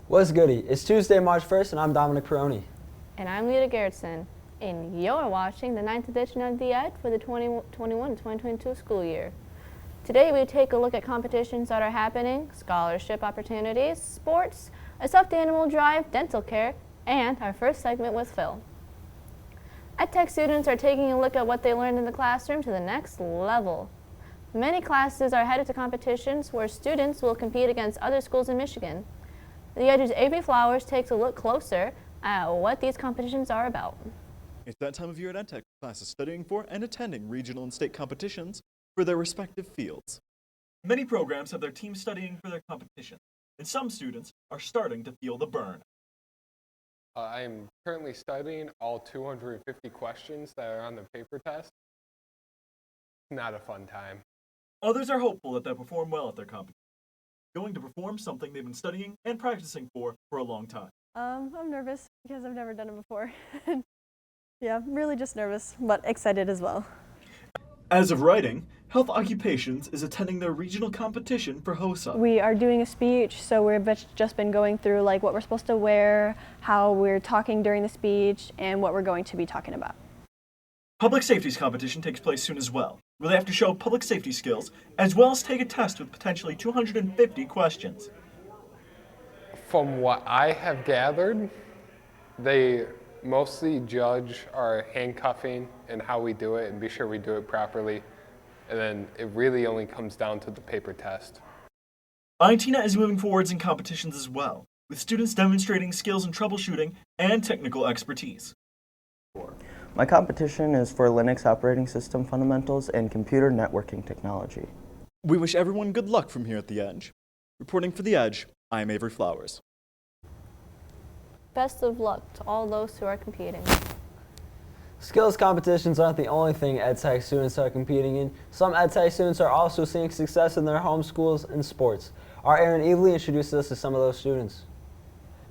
What's goody? It's Tuesday, March 1st, and I'm Dominic Peroni. And I'm Lita Gerritsen, and you're watching the 9th edition of The Edge for the 2021-2022 school year. Today we take a look at competitions that are happening, scholarship opportunities, sports, a stuffed animal drive, dental care, and our first segment with Phil. EdTech students are taking a look at what they learned in the classroom to the next level. Many classes are headed to competitions where students will compete against other schools in Michigan. The Edge's Avery Flowers takes a look closer at what these competitions are about. It's that time of year at EdTech, classes studying for and attending regional and state competitions for their respective fields. Many programs have their teams studying for their competition, and some students are starting to feel the burn. I am currently studying all 250 questions that are on the paper test. Not a fun time. Others are hopeful that they'll perform well at their competition, going to perform something they've been studying and practicing for a long time. I'm nervous because I've never done it before. Yeah, I'm really just nervous, but excited as well. As of writing, Health Occupations is attending their regional competition for HOSA. We are doing a speech, so we've just been going through like what we're supposed to wear, how we're talking during the speech, and what we're going to be talking about. Public Safety's competition takes place soon as well, where they have to show public safety skills, as well as take a test with potentially 250 questions. From what I have gathered, they mostly judge our handcuffing and how we do it and be sure we do it properly. And then it really only comes down to the paper test. Attica is moving forwards in competitions as well, with students demonstrating skills in troubleshooting and technical expertise. My competition is for Linux operating system fundamentals and computer networking technology. We wish everyone good luck from here at The Edge. Reporting for The Edge, I'm Avery Flowers. Best of luck to all those who are competing. Skills competitions aren't the only thing EdTech students are competing in. Some EdTech students are also seeing success in their home schools and sports. Our Aaron Evely introduces us to some of those students.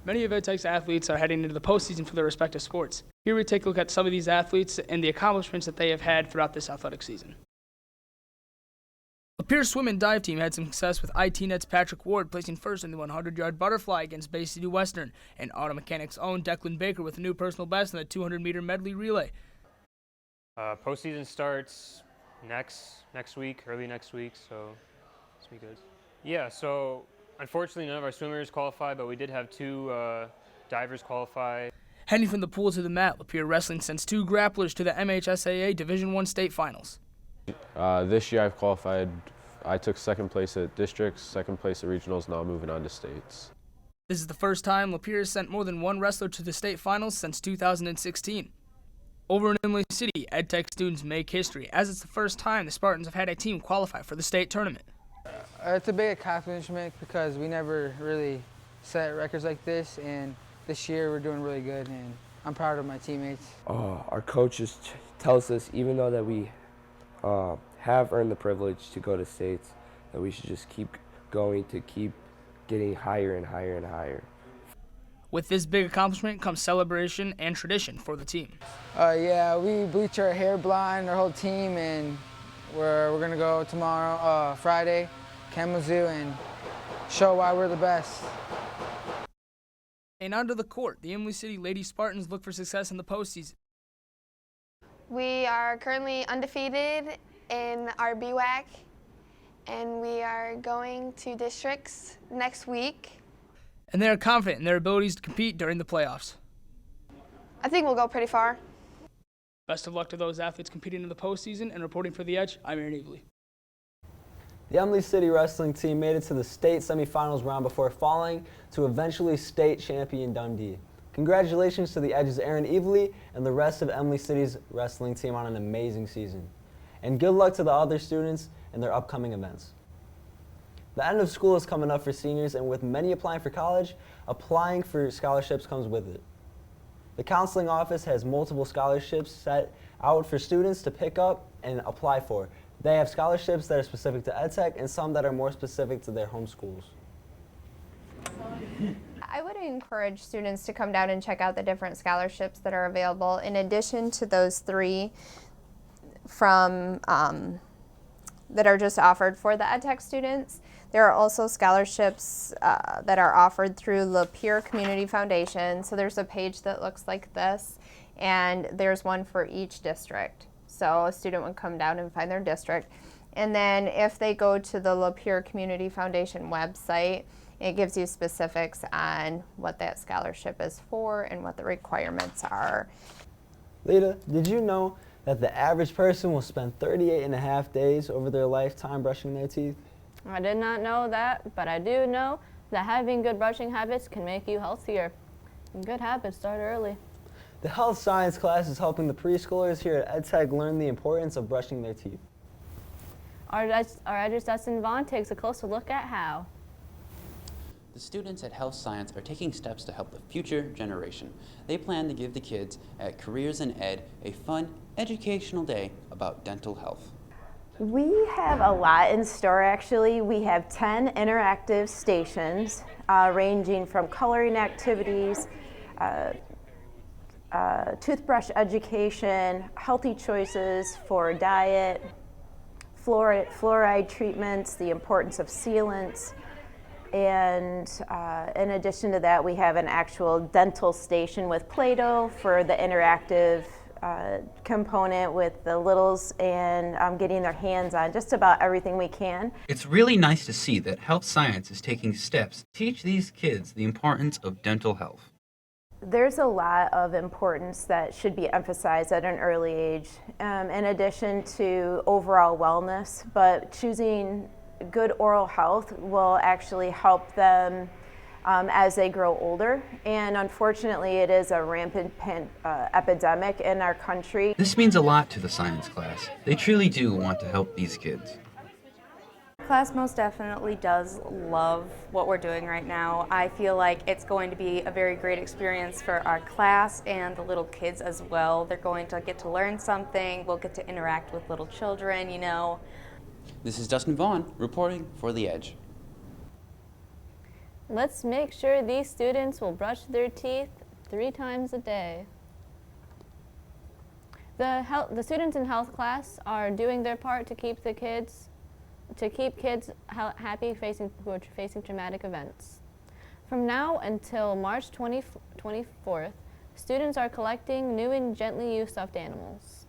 Many of EdTech's athletes are heading into the postseason for their respective sports. Here we take a look at some of these athletes and the accomplishments that they have had throughout this athletic season. Lapeer's swim and dive team had some success with ITNet's Patrick Ward placing first in the 100-yard butterfly against Bay City Western, and Auto Mechanics' own Declan Baker with a new personal best in the 200-meter medley relay. Postseason starts next week, early next week, so it's be good. Yeah, so unfortunately none of our swimmers qualified, but we did have two divers qualify. Heading from the pool to the mat, Lapeer Wrestling sends two grapplers to the MHSAA Division I state finals. This year I've qualified. I took second place at districts, second place at regionals, now moving on to states. This is the first time Lapeer has sent more than one wrestler to the state finals since 2016. Over in Emily City, EdTech students make history, as it's the first time the Spartans have had a team qualify for the state tournament. It's a big accomplishment because we never really set records like this, and this year we're doing really good, and I'm proud of my teammates. Our coaches tells us, even though that we have earned the privilege to go to states, that we should just keep going to keep getting higher and higher and higher. With this big accomplishment comes celebration and tradition for the team. Yeah, we bleach our hair blonde, our whole team, and we're gonna go tomorrow, Friday, Kalamazoo, and show why we're the best. And onto the court, the Emily City Lady Spartans look for success in the postseason. We are currently undefeated in our BWAC, and we are going to districts next week. And they are confident in their abilities to compete during the playoffs. I think we'll go pretty far. Best of luck to those athletes competing in the postseason, and reporting for The Edge, I'm Aaron Evely. The Emily City wrestling team made it to the state semifinals round before falling to eventually state champion Dundee. Congratulations to the Edge's Aaron Evely and the rest of Emily City's wrestling team on an amazing season. And good luck to the other students in their upcoming events. The end of school is coming up for seniors, and with many applying for college, applying for scholarships comes with it. The counseling office has multiple scholarships set out for students to pick up and apply for. They have scholarships that are specific to EdTech and some that are more specific to their home schools. I would encourage students to come down and check out the different scholarships that are available. In addition to those three from that are just offered for the EdTech students, There are also scholarships that are offered through Lapeer Community Foundation. So there's a page that looks like this, and there's one for each district. So a student would come down and find their district. And then if they go to the Lapeer Community Foundation website, it gives you specifics on what that scholarship is for and what the requirements are. Lita, did you know that the average person will spend 38.5 days over their lifetime brushing their teeth? I did not know that, but I do know that having good brushing habits can make you healthier. And good habits start early. The health science class is helping the preschoolers here at EdTech learn the importance of brushing their teeth. Our Edge Dustin Vaughn takes a closer look at how. The students at Health Science are taking steps to help the future generation. They plan to give the kids at Careers in Ed a fun, educational day about dental health. We have a lot in store actually. We have 10 interactive stations ranging from coloring activities, toothbrush education, healthy choices for diet, fluoride treatments, the importance of sealants, and in addition to that, we have an actual dental station with Play-Doh for the interactive component with the littles and getting their hands on just about everything we can. It's really nice to see that Health Science is taking steps to teach these kids the importance of dental health. There's a lot of importance that should be emphasized at an early age, in addition to overall wellness, but choosing good oral health will actually help them as they grow older. And unfortunately, it is a rampant epidemic in our country. This means a lot to the science class. They truly do want to help these kids. Class most definitely does love what we're doing right now. I feel like it's going to be a very great experience for our class and the little kids as well. They're going to get to learn something. We'll get to interact with little children, you know. This is Dustin Vaughn reporting for The Edge. Let's make sure these students will brush their teeth 3 times a day. The students in health class are doing their part to keep kids happy who are facing traumatic events. From now until March 24th, students are collecting new and gently used stuffed animals.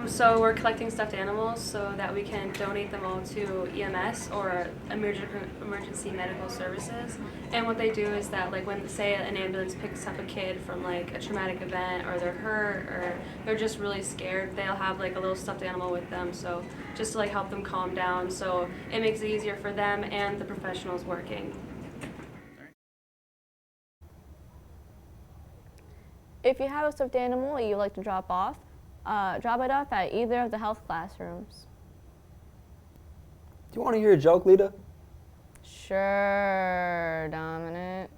So we're collecting stuffed animals so that we can donate them all to EMS or emergency medical services. And what they do is that, like, when, say, an ambulance picks up a kid from like a traumatic event, or they're hurt, or they're just really scared, they'll have like a little stuffed animal with them. So just to like help them calm down. So it makes it easier for them and the professionals working. If you have a stuffed animal you'd like to drop it off at either of the health classrooms. Do you want to hear a joke, Lita? Sure, Dominic.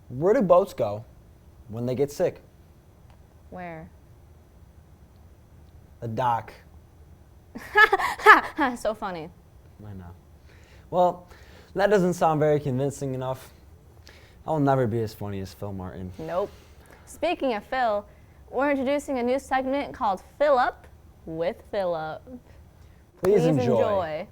Where do boats go when they get sick? Where? The dock. So funny. I know. Well, that doesn't sound very convincing enough. I'll never be as funny as Phil Martin. Nope. Speaking of Phil, we're introducing a new segment called Phillip with Phillip. Please enjoy.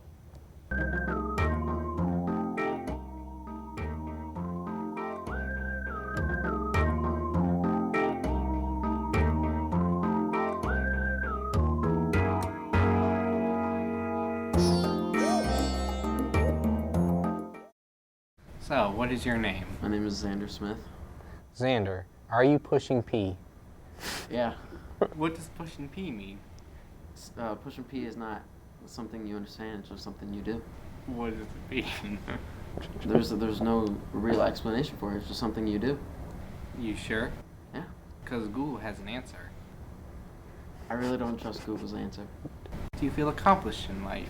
So, what is your name? My name is Xander Smith. Xander, are you pushing P? Yeah. What does pushing P mean? Pushing P is not something you understand, it's just something you do. What does it mean? There's no real explanation for it, it's just something you do. You sure? Yeah. Because Google has an answer. I really don't trust Google's answer. Do you feel accomplished in life?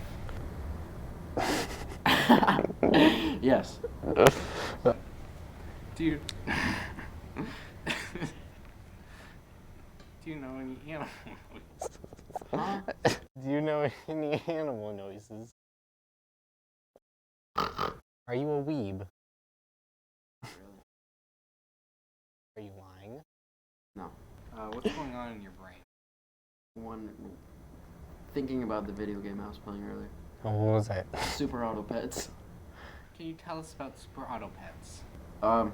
Yes. Do you... Do you know any animal noises? Huh? Do you know any animal noises? Are you a weeb? Are you lying? No. What's going on in your brain? Thinking about the video game I was playing earlier. Oh, what was it? Super Auto Pets. Can you tell us about Super Auto Pets? I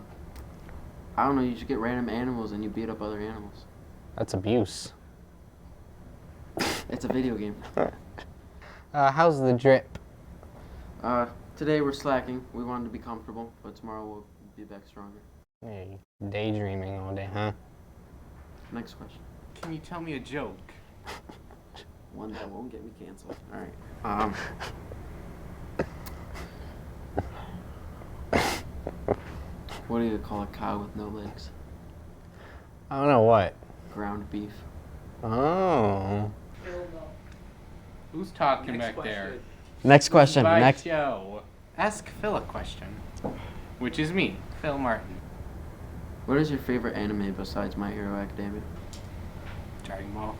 don't know, you just get random animals and you beat up other animals. That's abuse. It's a video game. How's the drip? Today we're slacking. We wanted to be comfortable, but tomorrow we'll be back stronger. Yeah, you daydreaming all day, huh? Next question. Can you tell me a joke? One that won't get me canceled. Alright. What do you call a cow with no legs? I don't know what. Ground beef. Oh. Who's talking back there? Next question. Next. Yo. Ask Phil a question. Which is me, Phil Martin. What is your favorite anime besides My Hero Academia? Dragon Ball.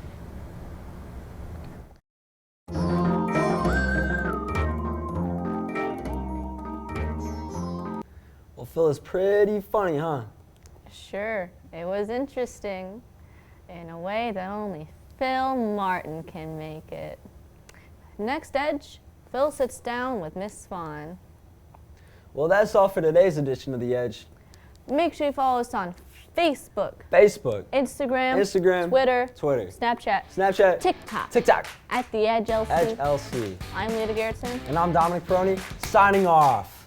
Well, Phil is pretty funny, huh? Sure, it was interesting in a way that only Phil Martin can make it. Next Edge, Phil sits down with Miss Swan. Well, that's all for today's edition of The Edge. Make sure you follow us on Facebook, Instagram, Twitter, Snapchat, TikTok, at The Edge LC. Edge LC. I'm Lita Garrettson. And I'm Dominic Peroni, signing off.